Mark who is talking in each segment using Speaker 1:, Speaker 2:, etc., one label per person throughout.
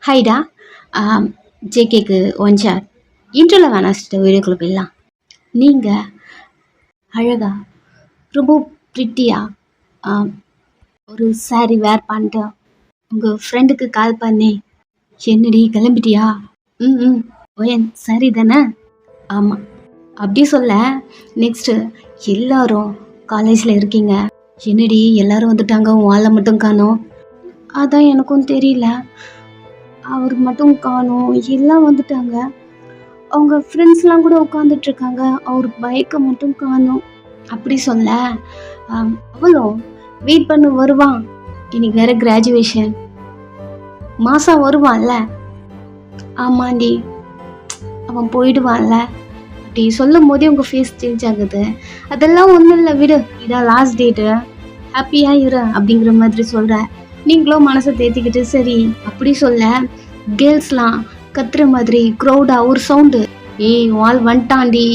Speaker 1: ஹைடா. ஜேகேக்கு one shot இன்ட்ரோல வேணாச்சிட்டு வீடியோக்குள்ள போயிடலாம். நீங்கள் அழகா ரொம்ப ப்ரிட்டியா ஒரு சாரி வேர் பண்ணிட்டு உங்கள் ஃப்ரெண்டுக்கு கால் பண்ணி என்னடி கிளம்பிட்டியா? ம் ஓயன் சரி தானே? ஆமாம் அப்படி சொல்ல. நெக்ஸ்ட்டு எல்லாரும் காலேஜில் இருக்கீங்க. என்னடி எல்லாரும் வந்துட்டாங்க, உன் ஆளை மட்டும் காணோம். அதான் எனக்கும் தெரியல, அவர் மட்டும் காணோம், எல்லாம் வந்துட்டாங்க. அவங்க ஃப்ரெண்ட்ஸ்லாம் கூட உட்காந்துட்ருக்காங்க, அவர் பைக்கை மட்டும் காணோம். அப்படி சொல்ல அவளும் வெயிட் பண்ணு வருவான், இன்னைக்கு வேற கிராஜுவேஷன், மாசா வருவான்ல. ஆமாண்டி அவன் போயிடுவான்ல. அப்படி சொல்லும் போதே உங்கள் ஃபேஸ் சேஞ்ச் ஆகுது. அதெல்லாம் ஒன்றும் இல்லை விடு, இதான் லாஸ்ட் டேட்டு, ஹாப்பியாக இரு அப்படிங்கிற மாதிரி சொல்கிறேன். நீங்களும் மனசை தேத்திக்கிட்டு சரி அப்படி சொல்ல. கேர்ள்ஸ்லாம் கத்துற மாதிரி க்ரௌடாக ஒரு சவுண்டு, ஏய் வால் வந்துட்டாண்டி.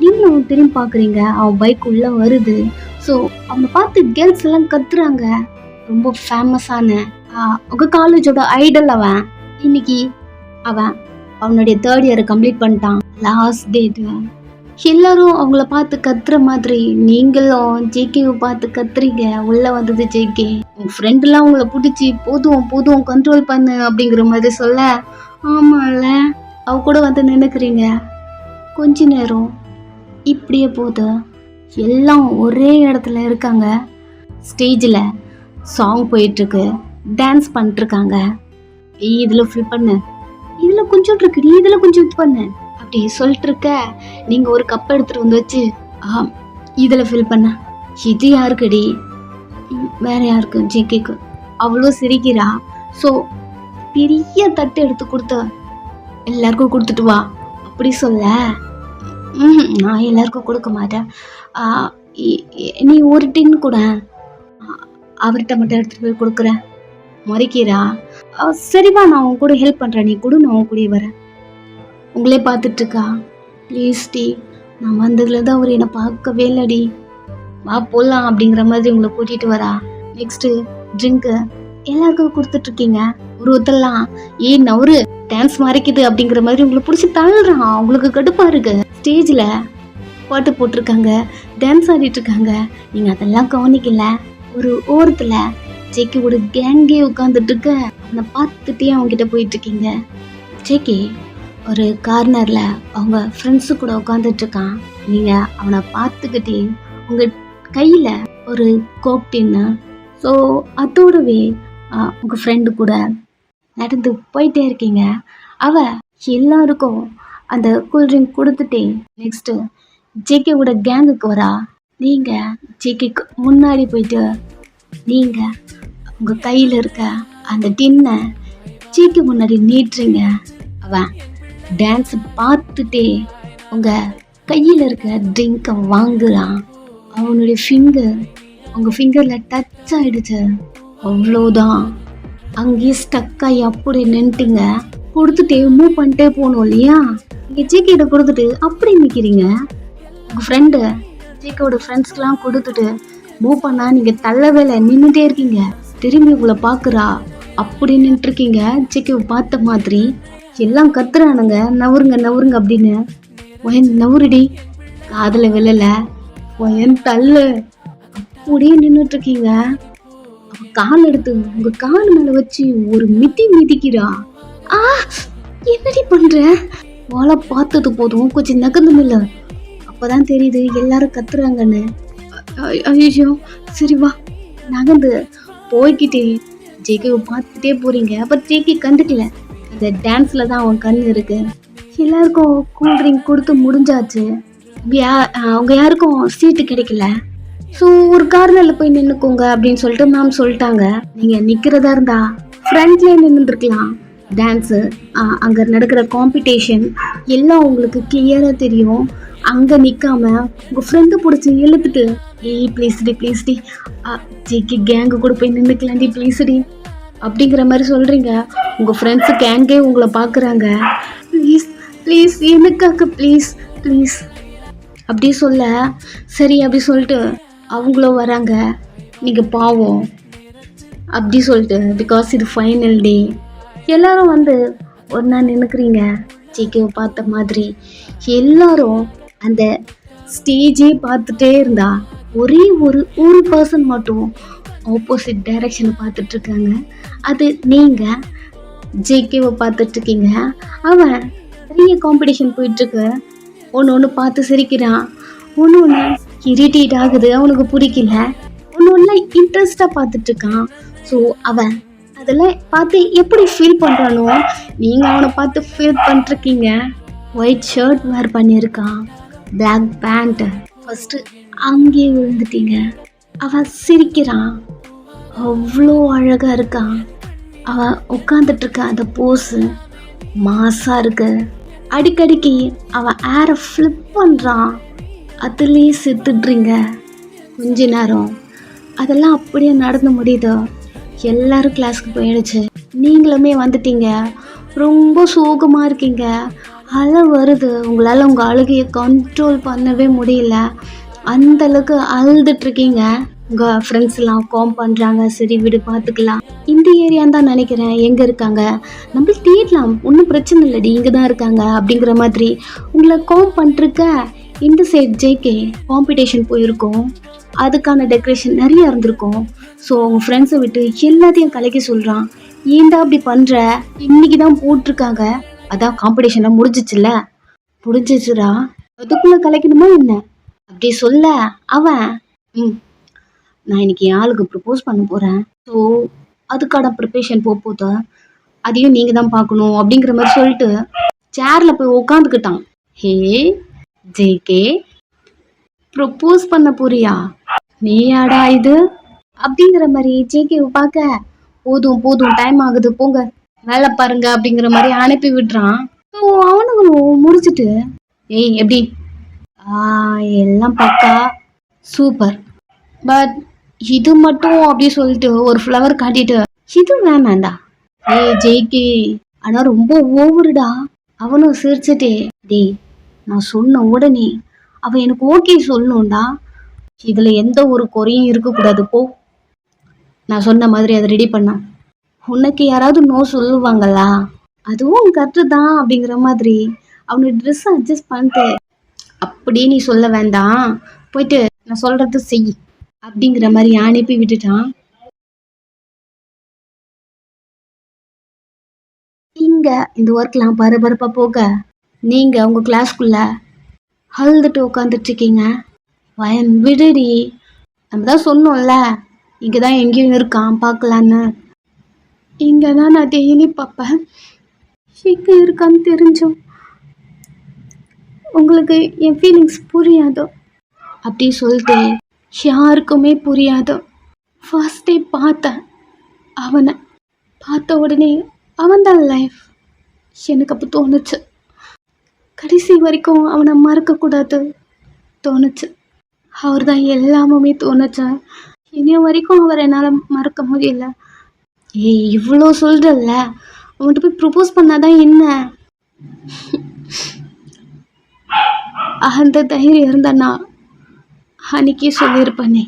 Speaker 1: நீங்களும் திரும்பி பார்க்குறீங்க, அவன் பைக் உள்ளே வருது. ஸோ அவனை பார்த்து கேர்ள்ஸ் எல்லாம் கத்துறாங்க. ரொம்ப ஃபேமஸான உங்கள் காலேஜோட ஐடல் அவன். இன்னைக்கு அவன் அவனுடைய 3rd இயரை கம்ப்ளீட் பண்ணிட்டான், லாஸ்ட் டேட்டு. எல்லாரும் அவங்கள பார்த்து கத்துற மாதிரி நீங்களும் ஜேகேவை பார்த்து கத்துறீங்க. உள்ளே வந்தது ஜேகே. உங்கள் ஃப்ரெண்டுலாம் உங்களை பிடிச்சி போதும் கண்ட்ரோல் பண்ணு அப்படிங்கிற மாதிரி சொல்ல. ஆமாம்ல, அவ கூட வந்து நினைக்கிறீங்க. கொஞ்ச நேரம் இப்படியே போகுது. எல்லாம் ஒரே இடத்துல இருக்காங்க. ஸ்டேஜில் சாங் போயிட்டுருக்கு, டான்ஸ் பண்ணிட்டுருக்காங்க. இதில் ஃபில் பண்ணு, இதில் கொஞ்சம் இருக்குடி, இதில் கொஞ்சம் இது பண்ணு அப்படி சொல்லிட்டு இருக்க. நீங்கள் ஒரு கப் எடுத்துகிட்டு வந்து வச்சு இதில் ஃபில் பண்ண. இது யாருக்குடி? வேற யாருக்கு? ஜேகேக்கு. அவ்வளோ சிரிக்கிறா. ஸோ பெரிய தட்டு எடுத்து கொடுத்த எல்லாருக்கும் கொடுத்துட்டு வா அப்படி சொல்ல. நான் எல்லாருக்கும் கொடுக்க மாட்டேன், நீ ஒரு டின் கூட அவர்கிட்ட மட்டும் எடுத்துகிட்டு போய் கொடுக்குறேன். முறைக்கிறா. சரிவா, நான் உன் கூட ஹெல்ப் பண்ணுறேன், நீ கூட நான் உன் கூட வரேன். உங்களே பார்த்துட்ருக்கா. ப்ளீஸ் டி, நான் வந்ததுலேருந்து அவர் என்னை பார்க்கவே இல்லடி, வா போடலாம் அப்படிங்கிற மாதிரி உங்களை கூட்டிகிட்டு வரா. நெக்ஸ்ட்டு ட்ரிங்க்கு எல்லாருக்கும் கொடுத்துட்ருக்கீங்க. ஒருத்தெல்லாம் ஏன் நவரு டான்ஸ் மறைக்குது அப்படிங்கிற மாதிரி உங்களை பிடிச்சி தள்ளுறான். அவங்களுக்கு கடுப்பாக இருக்கு. ஸ்டேஜில் பாட்டு போட்டிருக்காங்க, டான்ஸ் ஆடிட்டுருக்காங்க. நீங்கள் அதெல்லாம் கவனிக்கல. ஒரு ஓரத்தில் ஜேகேவோட கேங்கே உட்காந்துட்டு இருக்க, அவனை பார்த்துட்டே அவங்ககிட்ட போயிட்டுருக்கீங்க. ஜேகே ஒரு கார்னரில் அவங்க ஃப்ரெண்ட்ஸு கூட உட்காந்துட்ருக்கான். நீங்கள் அவனை பார்த்துக்கிட்டே உங்கள் கையில் ஒரு கோக் டின்னு. ஸோ அதோடவே உங்கள் ஃப்ரெண்டு கூட நடந்து போயிட்டே இருக்கீங்க. எல்லாருக்கும் அந்த கூல்ட்ரிங்க் கொடுத்துட்டே நெக்ஸ்ட்டு ஜேகேவோட கேங்குக்கு வரா. நீங்கள் ஜேகேக்கு முன்னாடி போயிட்டு நீங்கள் உங்கள் கையில் இருக்க அந்த டின்னை ஜேகே முன்னாடி நீட்டுறீங்க. அவன் டான்ஸ் பார்த்துட்டே உங்கள் கையில் இருக்க ட்ரிங்கை வாங்குறான். அவனுடைய ஃபிங்கர் உங்கள் ஃபிங்கரில் டச் ஆகிடுச்சு. அவ்வளோதான், அங்கேயே ஸ்டக்காகி அப்படி நின்றுட்டீங்க. கொடுத்துட்டே மூவ் பண்ணிட்டே போகணும் இல்லையா? நீங்கள் ஜேகேட்ட கொடுத்துட்டு அப்படி நிற்கிறீங்க. உங்கள் ஃப்ரெண்டு ஜேகேவோட ஃப்ரெண்ட்ஸ்க்கெலாம் கொடுத்துட்டு மூவ் பண்ணால் நீங்கள் தள்ளவே இல்லை, நின்றுட்டே இருக்கீங்க. திரும்பி உங்களை பார்க்குறா, அப்படி நின்றுருக்கீங்க. ஜேகேவை பார்த்த மாதிரி எல்லாம் கத்துறானுங்க, நவருங்க அப்படின்னு. ஒயன் நவருடி, காதில் விழலை, ஒயன் தள்ளு அப்படியே நின்றுட்டுருக்கீங்க. அவன் கால் எடுத்து உங்கள் கால் மேலே வச்சு ஒரு மிதிக்கிறா. என்னடி பண்ணுற? வாழை பார்த்தது போதும் கொஞ்சம் நகர்ந்து இல்லை, அப்போதான் தெரியுது எல்லாரும் கத்துறாங்கன்னு. ஐயோ சரி வா. நகர்ந்து போய்கிட்டே ஜேகேவை பார்த்துட்டே போகிறீங்க. அப்போ ஜேகே கண்டுக்கல, அந்த டான்ஸில் தான் அவன் கண் இருக்கு. எல்லாருக்கும் கூல்ட்ரிங்க் கொடுத்து முடிஞ்சாச்சு. அவங்க யாருக்கும் சீட்டு கிடைக்கல. ஸோ ஒரு கார்னரில் போய் நின்றுக்கோங்க அப்படின்னு சொல்லிட்டு மேம் சொல்லிட்டாங்க. நீங்கள் நிற்கிறதா இருந்தா ஃப்ரண்ட்லேயே நின்றுருக்கலாம். டான்ஸு அங்கே நடக்கிற காம்படிஷன் எல்லாம் உங்களுக்கு கிளியராக தெரியும். அங்கே நிற்காம உங்கள் ஃப்ரெண்டு பிடிச்சி இழுத்துட்டு ஏய் ப்ளீஸ்டி ஜேகே கேங்கு கூட போய் நின்றுக்கலாண்டி ப்ளீஸ்டி அப்படிங்கிற மாதிரி சொல்கிறீங்க. உங்கள் ஃப்ரெண்ட்ஸு கேங்கே உங்களை பார்க்குறாங்க. ப்ளீஸ் எனக்காக ப்ளீஸ் அப்படி சொல்ல. சரி அப்படி சொல்லிட்டு அவங்களும் வராங்க. நீங்கள் பாவம் அப்படி சொல்லிட்டு, பிகாஸ் இது ஃபைனல் டே, எல்லாரும் வந்து ஒரு நாள் நினைக்கிறீங்க ஜேகேவை பார்த்த மாதிரி. எல்லாரும் அந்த ஸ்டேஜே பார்த்துட்டே இருந்தா ஒரே ஒரு பர்சன் மட்டும் ஆப்போசிட் டைரக்ஷனை பார்த்துட்டு இருக்காங்க. அது நீங்க ஜேகேவை பார்த்துட்டு இருக்கீங்க. அவன் நிறைய காம்படிஷன் போயிட்டு இருக்கு. ஒன்று பார்த்து சிரிக்கிறான், ஒன்று இரிட்டேட் ஆகுது, அவனுக்கு பிடிக்கல, ஒன்று இன்ட்ரெஸ்டாக பார்த்துட்டு இருக்கான். ஸோ அவன் அதெல்லாம் பார்த்து எப்படி ஃபீல் பண்ணுறானோ நீங்கள் அவனை பார்த்து ஃபீல் பண்ணிருக்கீங்க. ஒயிட் ஷர்ட் வேர் பண்ணியிருக்கான், பிளாக் பேண்ட். ஃபஸ்ட்டு அங்கேயே விழுந்துட்டீங்க. அவன் சிரிக்கிறான், அவ்வளோ அழகாக இருக்கான். அவன் உட்காந்துட்ருக்க அந்த போஸு மாசாக இருக்கு. அடிக்கடிக்கு அவன் ஏரை ஃப்ளிப் பண்ணுறான், அதுலேயே செத்துட்றீங்க. கொஞ்ச நேரம் அதெல்லாம் அப்படியே நடந்து முடியுது. எல்லாரும் கிளாஸ்க்கு போயிடுச்சு. நீங்களுமே வந்துட்டீங்க. ரொம்ப சோகமாக இருக்கீங்க, அழ வருது. உங்களால் உங்கள் அழுகையை கண்ட்ரோல் பண்ணவே முடியல, அந்தளவுக்கு அழுதுட்ருக்கீங்க. உங்கள் ஃப்ரெண்ட்ஸ்லாம் காம் பண்ணுறாங்க, சரி விடு பார்த்துக்கலாம், இந்த ஏரியான்னு தான் நினைக்கிறேன், எங்கே இருக்காங்க, நம்ம தேடலாம், ஒன்றும் பிரச்சனை இல்லைடி, இங்கே தான் இருக்காங்க அப்படிங்கிற மாதிரி உங்களை காம் பண்ணிருக்க. இந்த சைட் ஜேகே காம்படிஷன் போயிருக்கோம், அதுக்கான டெக்கரேஷன் நிறைய இருந்திருக்கும். ஸோ அவங்க ஃப்ரெண்ட்ஸை விட்டு எல்லாத்தையும் கலைக்க சொல்கிறான். ஏன்டா அப்படி பண்ணுற, இன்னைக்கு தான் போட்டிருக்காங்க, அதான் காம்படிஷனாக முடிஞ்சிச்சுல்ல. முடிஞ்சிச்சுடா, அதுக்குள்ளே கலைக்கணுமா என்ன அப்படி சொல்ல அவன் நான் இன்னைக்கு என் ஆளுக்கு ப்ரப்போஸ் பண்ண போகிறேன், ஸோ அதுக்கான ப்ரிப்பரேஷன் போகுது, அதையும் நீங்கள் தான் பார்க்கணும் அப்படிங்கிற மாதிரி சொல்லிட்டு சேரில் போய் உக்காந்துக்கிட்டான். ஹே ஜேகே, ப்ரப்போஸ் பண்ண போறியா, நீயாடா இது அப்படிங்கிற மாதிரி ஜேகேவை பார்க்க, போதும் போதும் டைம் ஆகுது போங்க வேலை பாருங்க அப்படிங்கிற மாதிரி அனுப்பி விடுறான். ஸோ அவனுங்களும் முடிச்சுட்டு ஏய் எப்படி எல்லாம் பக்கா சூப்பர், பட் இது மட்டும் அப்படி சொல்லிட்டு ஒரு ஃப்ளவர் காட்டிட்டு இது வேணாண்டா ஜேகே, ஆனால் ரொம்ப ஓவருடா. அவனும் சிரிச்சுட்டே டேய் நான் சொன்ன உடனே அவன் எனக்கு ஓகே சொல்லணும்டா, இதில் எந்த ஒரு குறையும் இருக்கக்கூடாது, போ நான் சொன்ன மாதிரி அதை ரெடி பண்ண. உனக்கு யாராவது நோ சொல்லுவாங்களா, அதுவும் கரெக்டு தான் அப்படிங்கிற மாதிரி அவனோட ட்ரெஸ்ஸை அட்ஜஸ்ட் பண்ணிட்டு அப்படி நீ சொல்ல வேண்டாம், போயிட்டு நான் சொல்கிறது செய் அப்படிங்கிற மாதிரி அனுப்பி விட்டுட்டான். இங்கே இந்த ஒர்க்லாம் பரபரப்பாக போக நீங்கள் உங்கள் கிளாஸ்க்குள்ளே அழுதுட்டு உட்காந்துட்ருக்கீங்க. வயன் விடுடி, நம்ம தான் சொன்னோம்ல இங்கே தான் எங்கேயும் இருக்கான் பார்க்கலான்னு. இங்கே தான் நான் டெய்லி பார்ப்பேன், எங்கே இருக்கான்னு தெரிஞ்சோம் உங்களுக்கு என் ஃபீலிங்ஸ் புரியாதோ அப்படி சொல்லிட்டு யாருக்குமே புரியாதோ. ஃபர்ஸ்ட் டே பார்த்தேன் அவனை, பார்த்த உடனே அவன்தான் லைஃப் எனக்கு அப்போ தோணுச்சு. கடைசி வரைக்கும் அவனை மறக்கக்கூடாது தோணுச்சு. அவர் தான் எல்லாமே தோணுச்சு. இனிய வரைக்கும் அவர் என்னால் மறக்க முடியல. ஏய் இவ்வளோ சொல்கிறல்ல, அவன்கிட்ட போய் ப்ரப்போஸ் பண்ணாதான் என்ன, அந்த தைரியம் இருந்தா அன்னைக்கே சொல்லியிருப்பானே.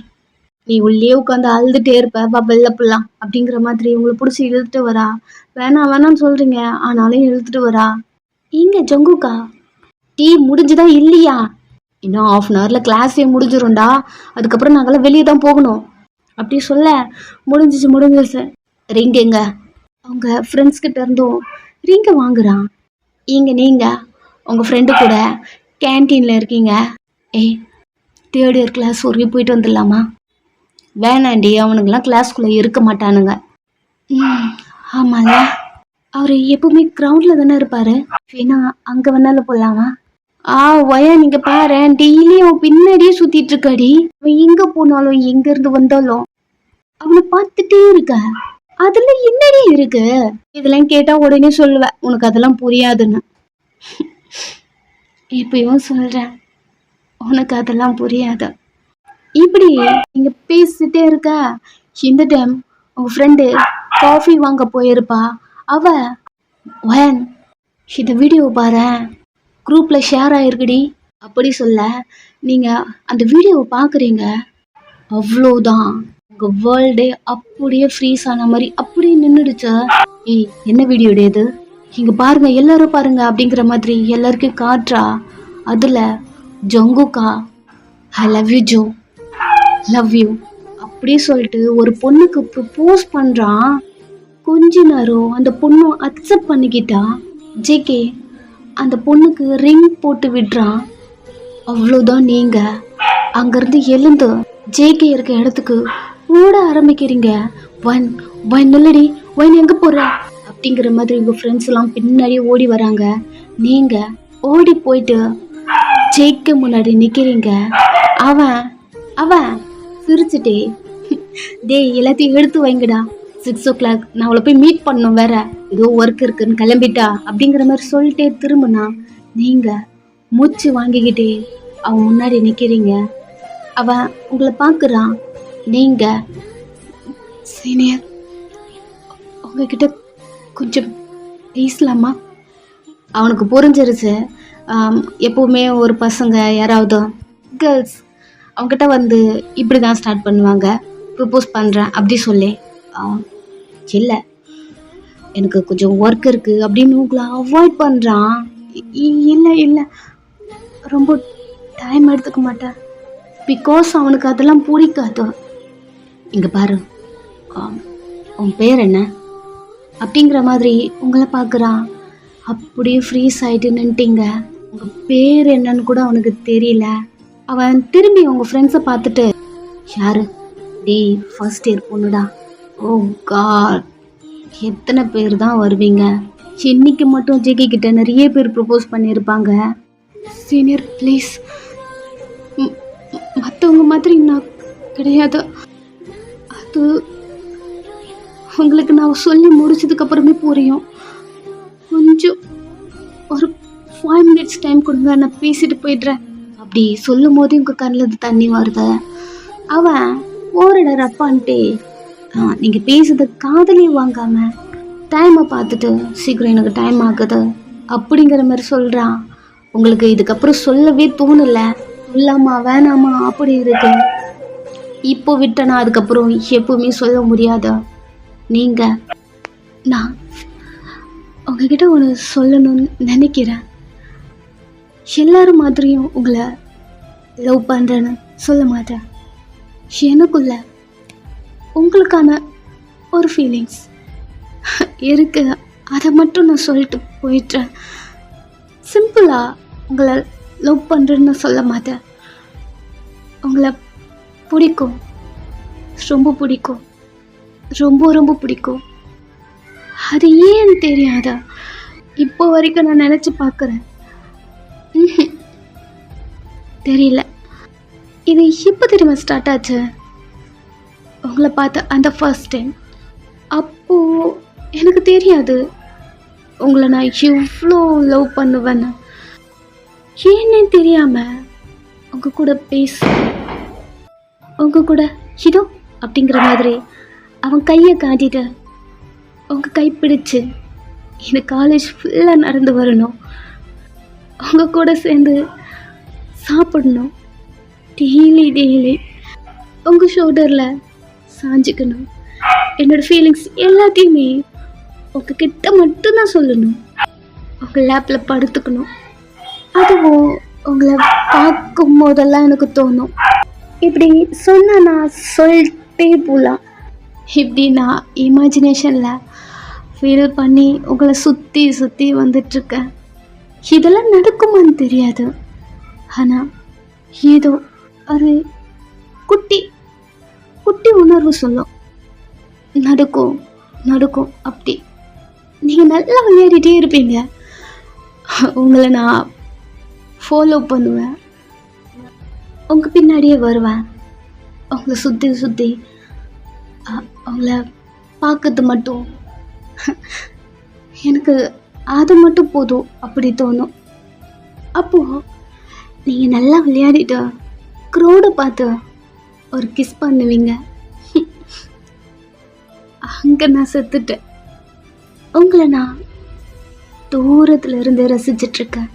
Speaker 1: நீ உள்ளே உட்காந்து அழுதுகிட்டே இருப்ப வெள்ளை புல்லாம் அப்படிங்கிற மாதிரி உங்களை பிடிச்சி இழுத்துட்டு வரா. வேணான்னு சொல்கிறீங்க, ஆனாலும் இழுத்துட்டு வரா. இங்கே ஜங்குக்கா டீ முடிஞ்சுதா இல்லையா, இன்னும் 1/2 hourல கிளாஸே முடிஞ்சிடும்டா, அதுக்கப்புறம் நாங்களாம் வெளியே தான் போகணும் அப்படி சொல்ல முடிஞ்சிச்சு. ரிங் எங்க, அவங்க ஃப்ரெண்ட்ஸ்கிட்ட இருந்தும் ரிங்கை வாங்குறான். இங்கே நீங்கள் உங்கள் ஃப்ரெண்டு கூட கேன்டீனில் இருக்கீங்க. ஏய் 3rd year கிளாஸ் வரைக்கும் போயிட்டு வந்துடலாமா, வேணாண்டி அவனுங்கெல்லாம் கிளாஸ்க்குள்ளே இருக்க மாட்டானுங்க. ஆமாம்ல, அவர் எப்பவுமே கிரவுண்டில் தானே இருப்பார், வேணா அங்கே வேணாலும் போகலாமா. ஒயா நீங்கள் பாரு, டெய்லியும் அவன் பின்னாடியே சுற்றிட்டு இருக்காடி, அவன் எங்கே போனாலும் எங்கேருந்து வந்தாலும் அவனை பார்த்துட்டே இருக்க, அதில் என்னடி இருக்கு, இதெல்லாம் கேட்டால் உடனே சொல்லுவேன் உனக்கு அதெல்லாம் புரியாதுன்னு. இப்பயும் சொல்கிறேன் உனக்கு அதெல்லாம் புரியாது. இப்படி நீங்கள் பேசிட்டே இருக்க, இந்த டைம் உங்கள் ஃப்ரெண்டு காஃபி வாங்க போயிருப்பா. ஒயன் இந்த வீடியோ பாரு, குரூப்பில் ஷேர் ஆகிருக்குடி அப்படி சொல்ல, நீங்கள் அந்த வீடியோவை பார்க்குறீங்க, அவ்வளோதான் உங்கள் வேர்ல்டே அப்படியே ஃப்ரீஸ் ஆன மாதிரி அப்படியே நின்றுடுச்சு. ஏய், என்ன வீடியோ இது? இங்கே பாருங்க, எல்லாரும் பாருங்க அப்படிங்கிற மாதிரி எல்லாருக்கும் காட்டுறா. அதில் ஜங்குக்கா ஐ லவ் யூ ஜோ, லவ் யூ அப்படி சொல்லிட்டு ஒரு பொண்ணுக்கு ப்ரப்போஸ் பண்ணுறான். கொஞ்ச நேரம் அந்த பொண்ணு அக்செப்ட் பண்ணிக்கிட்டா. ஜேகே அந்த பொண்ணுக்கு ரிங் போட்டு விடுறான். அவ்வளோதான், நீங்கள் அங்கேருந்து எழுந்து ஜேகே இருக்க இடத்துக்கு ஓட ஆரம்பிக்கிறீங்க. ஒன் ஒன் இல்லடி, ஒன் எங்கே போகிற அப்படிங்கிற மாதிரி உங்கள் ஃப்ரெண்ட்ஸ் எல்லாம் பின்னாடியே ஓடி வராங்க. நீங்கள் ஓடி போயிட்டு ஜேகே முன்னாடி நிற்கிறீங்க. அவன் அவன் சிரிச்சுட்டே, டேய் எல்லாத்தையும் எடுத்து வைங்கடா, 6 o'clock நான் அவளை போய் மீட் பண்ணணும், வேற ஏதோ ஒர்க் இருக்குன்னு கிளம்பிட்டா அப்படிங்கிற மாதிரி சொல்லிட்டே திரும்பினா நீங்கள் மூச்சு வாங்கிக்கிட்டே அவன் முன்னாடி நிற்கிறீங்க. அவன் உங்களை பார்க்குறான். நீங்கள் சீனியர், உங்ககிட்ட கொஞ்சம் பேசலாமா? அவனுக்கு புரிஞ்சிருச்சு. எப்போவுமே ஒரு பசங்க யாராவது கேர்ள்ஸ் அவங்ககிட்ட வந்து இப்படி தான் ஸ்டார்ட் பண்ணுவாங்க, ப்ரப்போஸ் பண்ணுறேன் அப்படி சொல்லி. இல்லை, எனக்கு கொஞ்சம் ஒர்க் இருக்குது அப்படின்னு உங்களை அவாய்ட் பண்ணுறான். இல்லை இல்லை, ரொம்ப டைம் எடுத்துக்க மாட்டேன், பிகாஸ் அவனுக்கு அதெல்லாம் பிடிக்காது. இங்கே பாரு, உன் பேர் என்ன அப்படிங்கிற மாதிரி உங்களை பார்க்குறான். அப்படியே ஃப்ரீஸ் ஆகிட்டு நின்ட்டீங்க. உங்கள் பேர் என்னன்னு கூட அவனுக்கு தெரியல. அவன் திரும்பி உங்கள் ஃப்ரெண்ட்ஸை பார்த்துட்டு, யாரு? டேய் ஃபர்ஸ்ட் இயர் பொண்ணுடா. ஓ காட், எத்தனை பேர் தான் வருவீங்க? இன்னைக்கு மட்டும் ஜேகே கிட்ட நிறைய பேர் ப்ரப்போஸ் பண்ணியிருப்பாங்க. சீனியர் ப்ளீஸ், மற்றவங்க மாதிரி நான் கிடையாது. அது உங்களுக்கு நான் சொல்லி முடிச்சதுக்கப்புறமே புரியும். கொஞ்சம் ஒரு 5 minutes டைம் கொடுங்க, நான் பேசிட்டு போயிடுறேன் அப்படி சொல்லும் போது உங்கள் கண்ணில் தண்ணி வருது. அவன் ஓரடர் அப்பான்ட்டே, நீங்கள் பேசுறது காதலே வாங்காமல் டைமை பார்த்துட்டு சீக்கிரம் எனக்கு டைம் ஆகுது அப்படிங்கிற மாதிரி சொல்கிறான். உங்களுக்கு இதுக்கப்புறம் சொல்லவே தோணலை, சொல்லாமா வேணாமா அப்படி இருக்கு. இப்போ விட்டனா அதுக்கப்புறம் எப்பவுமே சொல்ல முடியாது. நீங்கள், நான் உங்ககிட்ட ஒன்று சொல்லணும்னு நினைக்கிறேன். எல்லாரும் மாதிரியும் உங்களை லவ் பண்ணுறேன்னு சொல்ல மாட்டேன். எனக்குள்ள உங்களுக்கான ஒரு ஃபீலிங்ஸ் இருக்கு, அதை மட்டும் நான் சொல்லிட்டு போயிட்டேன். சிம்பிளாக உங்களை லவ் பண்ணுறேன்னு சொல்ல மாட்டேன். உங்களை பிடிக்கும், ரொம்ப பிடிக்கும், ரொம்ப ரொம்ப பிடிக்கும். அது ஏன்னு தெரியாதா? இப்போ வரைக்கும் நான் நினச்சி பார்க்குறேன், தெரியல. இது இப்போ தெரியுமா ஸ்டார்ட் ஆச்சு? உங்களை பார்த்த அந்த ஃபர்ஸ்ட் டைம். அப்போது எனக்கு தெரியாது உங்களை நான் எவ்வளோ லவ் பண்ணுவேன்னு. ஏன்னே தெரியாமல் உங்கள் கூட பேச, உங்கள் கூட இதோ அப்படிங்கிற மாதிரி அவன் கையை காட்டிட்டு உங்கள் கை பிடிச்சு இந்த காலேஜ் ஃபுல்லாக நடந்து வரணும், உங்கள் கூட சேர்ந்து சாப்பிடணும், டெய்லி உங்கள் ஷோல்டரில் சாஞ்சிக்கணும். என்னோடய ஃபீலிங்ஸ் எல்லாத்தையுமே உங்ககிட்ட மட்டும்தான் சொல்லணும். உங்கள் லேப்பில் படுத்துக்கணும். அதுவும் உங்களை பார்க்கும் போதெல்லாம் எனக்கு தோணும், இப்படி சொன்னால் நான் சொல்லிட்டே போகலாம். இப்படி நான் இமேஜினேஷனில் ஃபீல் பண்ணி உங்களை சுற்றி சுற்றி வந்துட்டுருக்கேன். இதெல்லாம் நடக்குமான்னு தெரியாது, ஆனால் ஏதோ ஒரு குட்டி குட்டி உணர்வு சொல்லும், நடக்கும் நடக்கும் அப்படி. நீங்கள் நல்லா விளையாடிட்டே இருப்பீங்க. உங்களை நான் ஃபாலோ பண்ணுவேன், உங்கள் பின்னாடியே வருவேன், உங்களை சுற்றி சுற்றி அவங்கள பார்க்கறது மட்டும் எனக்கு அது மட்டும் போதும் அப்படி தோணும். அப்போது நீங்கள் நல்லா விளையாடிட்டு க்ரௌடை பார்த்து ஒரு கிஸ் பண்ணுவீங்க. அங்கே நான் செத்துட்டேன். உங்களை நான் தூரத்தில் இருந்து ரசிச்சிட்ருக்கேன்.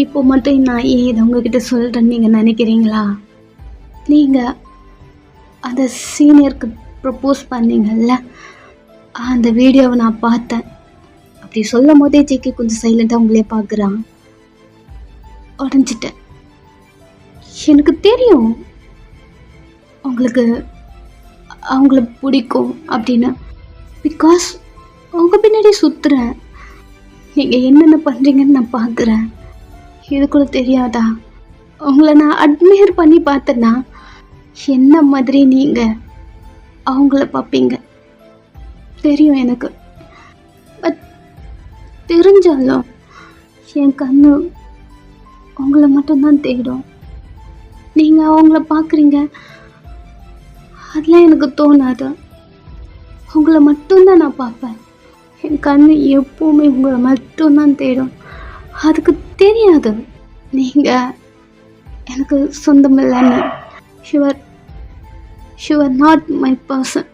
Speaker 1: இப்போ மட்டும் நான் ஏன் இதை உங்ககிட்ட சொல்கிறேன்னு நீங்கள் நினைக்கிறீங்களா? நீங்கள் அந்த சீனியருக்கு ப்ரப்போஸ் பண்ணீங்கல்ல, அந்த வீடியோவை நான் பார்த்தேன். அப்படி சொல்லும் போதே ஜேகே கொஞ்சம் சைலண்டாக உங்களே பார்க்குறான். உடஞ்சிட்டேன். எனக்கு தெரியும் உங்களுக்கு அவங்கள பிடிக்கும் அப்படின்னு. பிகாஸ் உங்கள் பின்னாடி சுற்றுறேன். நீங்கள் என்னென்ன பண்ணுறீங்கன்னு நான் பார்க்குறேன். இது கூட தெரியாதா? உங்களை நான் அட்மையர் பண்ணி பார்த்தேன்னா என்ன மாதிரி நீங்கள் அவங்கள பார்ப்பீங்க தெரியும் எனக்கு. பட் தெரிஞ்சாலும் என் கண்ணு உங்களை மட்டும்தான் தேடும். நீங்கள் அவங்கள பார்க்குறீங்க, அதெல்லாம் எனக்கு தோணாது. உங்களை மட்டும்தான் நான் பார்ப்பேன். என் கண்ணு எப்போவுமே உங்களை மட்டும்தான் தேடும். அதுக்கு தெரியாது நீங்கள் எனக்கு சொந்தமில்லைன்னு. Sure not my person.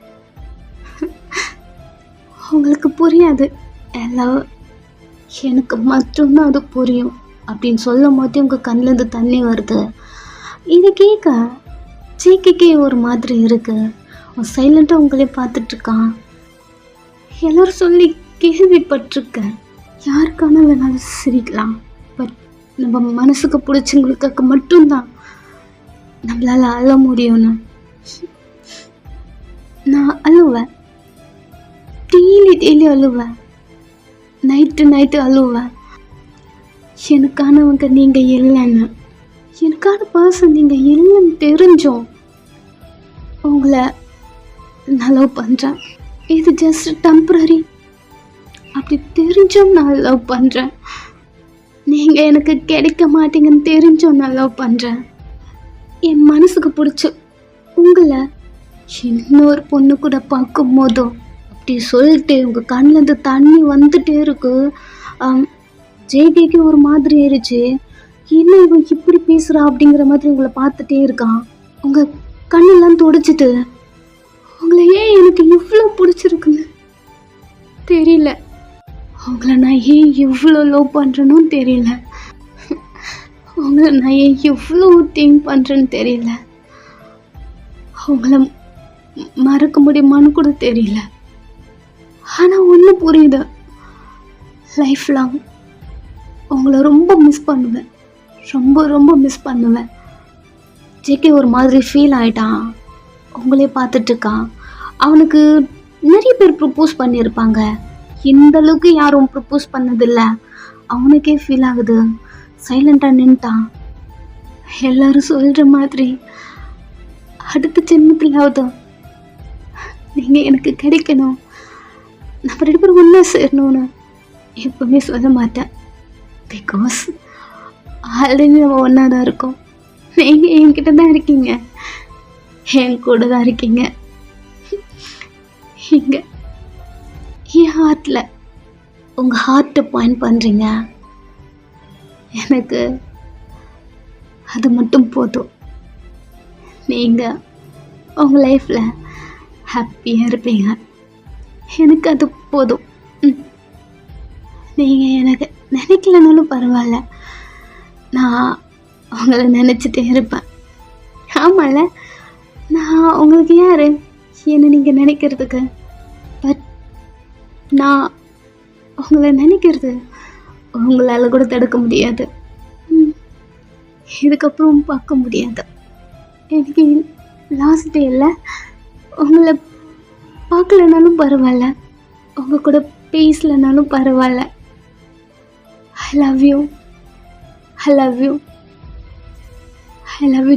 Speaker 1: உங்களுக்கு புரியாது. எல்லாம் எனக்கு மட்டும்தான் அது புரியும் அப்படின்னு சொல்லும் போதே உங்கள் கண்ணிலேருந்து தண்ணி வருது. இது கேட்க ஜேகேக்கே ஒரு மாதிரி இருக்கு. அவன் சைலண்டாக உங்களே பார்த்துட்ருக்கான். எல்லோரும் சொல்லி கேள்விப்பட்டிருக்கேன், யாருக்கான வேணாலும் சிரிக்கலாம். பட் நம்ம மனசுக்கு பிடிச்சவங்களுக்காக மட்டும்தான் நம்மளால் அழ முடியும்னு. நான் அழுவேன், டெய்லி அழுவேன், நைட்டு அழுவேன். எனக்கானவங்க நீங்கள் இல்லைன்னு, எனக்கான பர்சன் நீங்கள் இல்லைன்னு தெரிஞ்சோம் உங்களை நான் லவ் பண்ணுறேன். இது ஜஸ்ட் டெம்பரரி அப்படி தெரிஞ்சும் நான் லவ் பண்ணுறேன். நீங்கள் எனக்கு கிடைக்க மாட்டீங்கன்னு தெரிஞ்சும் நான் லவ் பண்ணுறேன். என் மனசுக்கு பிடிச்ச உங்களை இன்னொரு பொண்ணு கூட பார்க்கும் போதும் அப்படி சொல்லிட்டு உங்கள் கண்ணிலேருந்து தண்ணி வந்துட்டே இருக்கு. ஜேகேக்கு ஒரு மாதிரி ஆயிடுச்சு. என்ன இவன் இப்படி பேசுகிறா அப்படிங்கிற மாதிரி உங்களை பார்த்துட்டே இருக்கான். உங்கள் கண்ணெல்லாம் துடைச்சிட்டு உங்களை ஏன் எனக்கு இவ்வளோ பிடிச்சிருக்குன்னு தெரியல. உங்களை நான் ஏன் இவ்வளோ லவ் பண்ணுறேன்னு தெரியல. உங்களை நான் ஏன் இவ்வளோ திங்க் பண்ணுறேன்னு தெரியல. உங்களை மறக்க முடியுமான்னு கூட தெரியல. ஆனால் ஒன்று புரியுது, லைஃப் லாங் உங்களை ரொம்ப மிஸ் பண்ணுவேன், ரொம்ப மிஸ் பண்ணுவேன். ஜேகே ஒரு மாதிரி ஃபீல் ஆகிட்டான். உங்களே பார்த்துட்ருக்கான். அவனுக்கு நிறைய பேர் ப்ரப்போஸ் பண்ணியிருப்பாங்க, இந்த அளவுக்கு யாரும் ப்ரப்போஸ் பண்ணதில்லை. அவனுக்கே ஃபீல் ஆகுது. சைலண்டாக நின்ட்டான். எல்லோரும் சொல்கிற மாதிரி அடுத்த ஜென்மத்திலாவது நீங்கள் எனக்கு கிடைக்கணும், நம்ம 2 பேரும் ஒன்றா சேரணும்னு எப்பவுமே சொல்ல மாட்டேன். பிகாஸ் ஆல்ரெடி நம்ம ஒன்றா தான் இருக்கோம். நீங்கள் என்கிட்ட தான் இருக்கீங்க, என் கூட தான் இருக்கீங்க. இங்கே என் ஹார்ட்டில் உங்கள் ஹார்ட்டை பாயிண்ட் பண்ணுறீங்க. எனக்கு அது மட்டும் போதும். நீங்கள் உங்கள் லைஃப்பில் ஹாப்பியாக இருப்பீங்க, எனக்கு அது போதும். நீங்கள் எனக்கு நினைக்கலனாலும் பரவாயில்ல, நான் உங்களை நினச்சிட்டே இருப்பேன். ஆமாம்ல, நான் உங்களுக்கு யார் என்னை நீங்கள் நினைக்கிறதுக்கு? பட் நான் உங்களை நினைக்கிறது உங்களால் கூட தடுக்க முடியாது, இதுக்கப்புறம் பார்க்க முடியாது. எனக்கு லாஸ்ட் டேயில் உங்களை பார்க்கலனாலும் பரவாயில்ல, உங்கள் கூட பேசலனாலும் பரவாயில்ல. ஐ லவ் யூ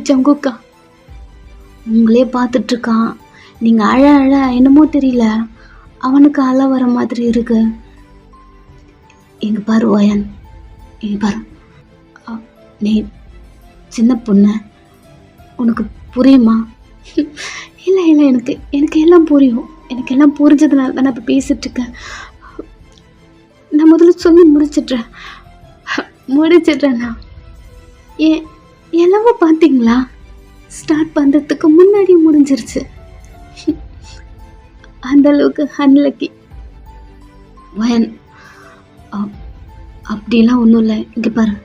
Speaker 1: ஜங்குக்கா. உங்களே பார்த்துட்ருக்கான். நீங்கள் அழ என்னமோ தெரியல, அவனுக்கு அழ வர மாதிரி இருக்கு. எங்கே பாரு வயன், எங்கே பாரு, நீ சின்ன பொண்ணு, உனக்கு புரியுமா? இல்லை எனக்கு எல்லாம் புரியும். எனக்கு எல்லாம் புரிஞ்சதுனால தான் நான் இப்போ பேசிகிட்ருக்கேன். நான் முதல்ல சொல்லி முடிச்சிட்றேண்ணா. எல்லாமே பார்த்தீங்களா? ஸ்டார்ட் பண்ணுறதுக்கு முன்னாடி முடிஞ்சிருச்சு. அந்தளவுக்கு அன்லக்கி வயன். அப்படிலாம் ஒன்றும் இல்லை. இங்கே பாரு,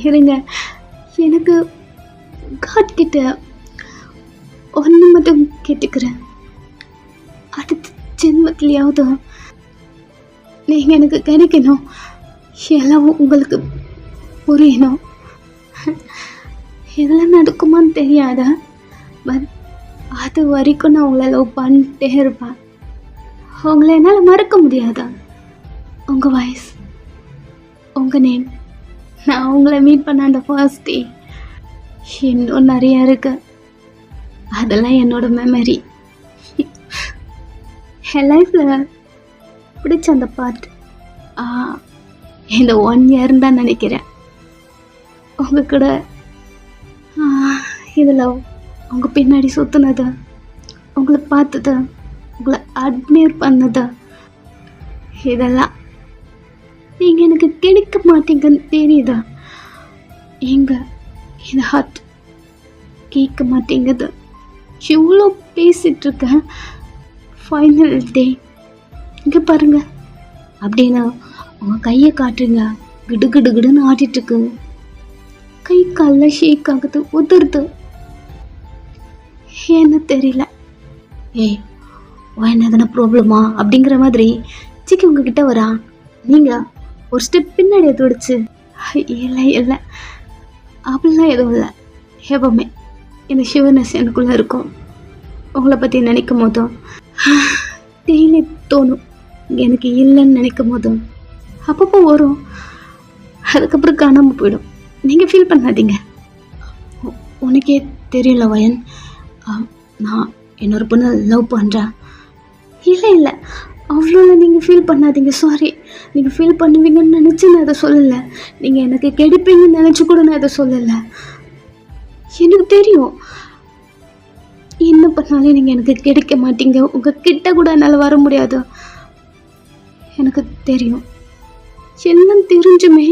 Speaker 1: இருங்க, எனக்கு காட் கிட்ட ஒன்று மட்டும் கேட்டுக்கிறேன், அடுத்த ஜென்மத்திலேயாவது நீங்கள் எனக்கு கிடைக்கணும், எல்லாம் உங்களுக்கு புரியணும். இதெல்லாம் நடக்குமான்னு தெரியாத, பட் அது வரைக்கும் நான் உங்களை லவ் பண்ணிட்டே இருப்பேன். உங்களை என்னால் மறக்க முடியாதா? உங்கள் வாய்ஸ், உங்கள் நேம், நான் உங்களை மீட் பண்ண அந்த ஃபர்ஸ்ட் டே, இன்னும் நிறையா இருக்கு. அதெல்லாம் என்னோட மெமரி. என் லைஃப்பில் பிடிச்ச அந்த பார்ட் இந்த 1 year தான் நினைக்கிறேன். உங்கள் கூட இதில் உங்கள் பின்னாடி சுற்றுனது, உங்களை பார்த்தது, உங்களை அட்மையர் பண்ணது, இதெல்லாம் நீங்கள் எனக்கு கிடைக்க மாட்டீங்கன்னு தெரியுதா? எங்கே இந்த ஹார்ட் கேட்க மாட்டேங்குது. இவ்வளோ பேசிகிட்ருக்கேன், ஃபைனல் டே இங்கே பாருங்க அப்படின்னு உங்கள் கையை காட்டுறீங்க, கிடு கிடு கிடுன்னு ஆட்டிகிட்ருக்கு. கை காலில் ஷேக் ஆகுது, உதிருது. ஏன்னு தெரியல. என்ன எதனா ப்ராப்ளமா அப்படிங்கிற மாதிரி சிக்கி உங்ககிட்ட வரா. நீங்கள் ஒரு ஸ்டெப் பின்னாடி துடிச்சு, இல்லை இல்லை அப்படிலாம் எதுவும் இல்லை. எப்பவுமே இந்த ஷிவர்னஸ் எனக்குள்ளே இருக்கும். உங்களை பற்றி நினைக்கும் போதும் டெய்லி தோணும், எனக்கு இல்லைன்னு நினைக்கும் போதும் அப்பப்போ வரும், அதுக்கப்புறம் காணாமல் போயிடும். நீங்கள் ஃபீல் பண்ணாதீங்க. உனக்கே தெரியல வயன், நான் இன்னொரு பொண்ணு லவ் பண்ணுறேன். இல்லை இல்லை அவ்வளோ நீங்கள் ஃபீல் பண்ணாதீங்க. சாரி, நீங்கள் ஃபீல் பண்ணுவீங்கன்னு நினச்சி நான் அதை சொல்லலை. நீங்கள் எனக்கு கிடைப்பீங்கன்னு நினச்சி கூட நான் அதை சொல்லலை. எனக்கு தெரியும் என்ன பண்ணாலும் நீங்கள் எனக்கு கிடைக்க மாட்டீங்க, உங்கள் கிட்ட கூட என்னால் வர முடியாது. எனக்கு தெரியும். எல்லாம் தெரிஞ்சுமே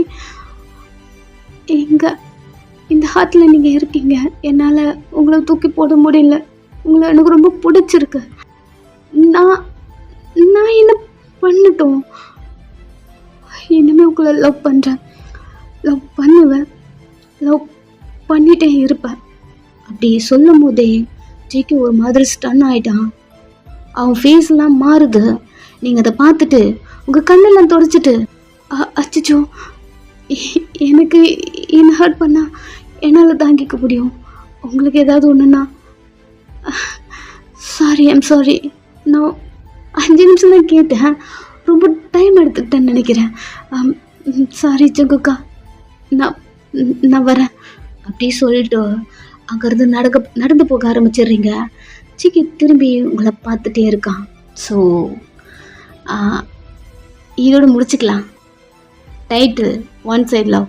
Speaker 1: இந்த ஹார்ட்டில் நீங்கள் இருக்கீங்க. என்னால் உங்களை தூக்கி போட முடியல. உங்களை எனக்கு ரொம்ப பிடிச்சிருக்கு. நான் என்ன பண்ணட்டும்? இனிமேல் உங்களை லவ் பண்ணுறேன், லவ் பண்ணுவேன், லவ் பண்ணிட்டே இருப்பேன். அப்படி சொல்லும் போதே ஜேகே ஒரு மாதிரி ஸ்டன் ஆகிட்டான். அவன் ஃபேஸ்லாம் மாறுது. நீங்கள் அதை பார்த்துட்டு உங்கள் கண்ணெல்லாம் தொடச்சிட்டு, அச்சோ எனக்கு என்ன ஹர்ட் பண்ணால் என்னால் தாங்கிக்க முடியும், உங்களுக்கு ஏதாவது ஒன்றுன்னா சாரி, ஐம் சாரி. நான் 5 நிமிஷம் தான் கேட்டேன், ரொம்ப டைம் எடுத்துக்கிட்டேன்னு நினைக்கிறேன். சாரி ஜங்குக்கா, நான் வரேன் அப்படி சொல்லிட்டு அங்கேருந்து நடந்து போக ஆரம்பிச்சிடுறீங்க. சிக்கி திரும்பி உங்களை பார்த்துட்டே இருக்கான். ஸோ இதோடு முடிச்சுக்கலாம். டைட்டில் ஒன் சைட் லவ்,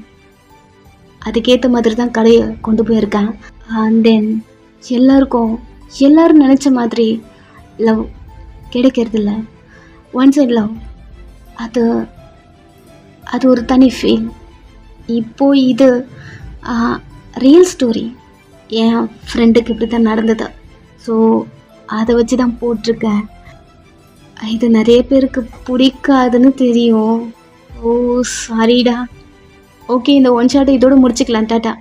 Speaker 1: அதுக்கேற்ற மாதிரி தான் கதையை கொண்டு போயிருக்கேன். அண்ட் தென் எல்லோரும் நினச்ச மாதிரி லவ் கிடைக்கிறதில்ல. ஒன் சைட் லவ் அது ஒரு தனி ஃபீல். இப்போது இது ரியல் ஸ்டோரி. என் ஃப்ரெண்டுக்கு இப்படி தான் நடந்தது. ஸோ அதை வச்சு தான் போட்டிருக்கேன். இது நிறைய பேருக்கு பிடிக்காதுன்னு தெரியும். ஓ சாரிடா. ஓகே, இந்த ஒன் ஷாட் இதோடு முடிச்சுக்கலாம். டாட்டா.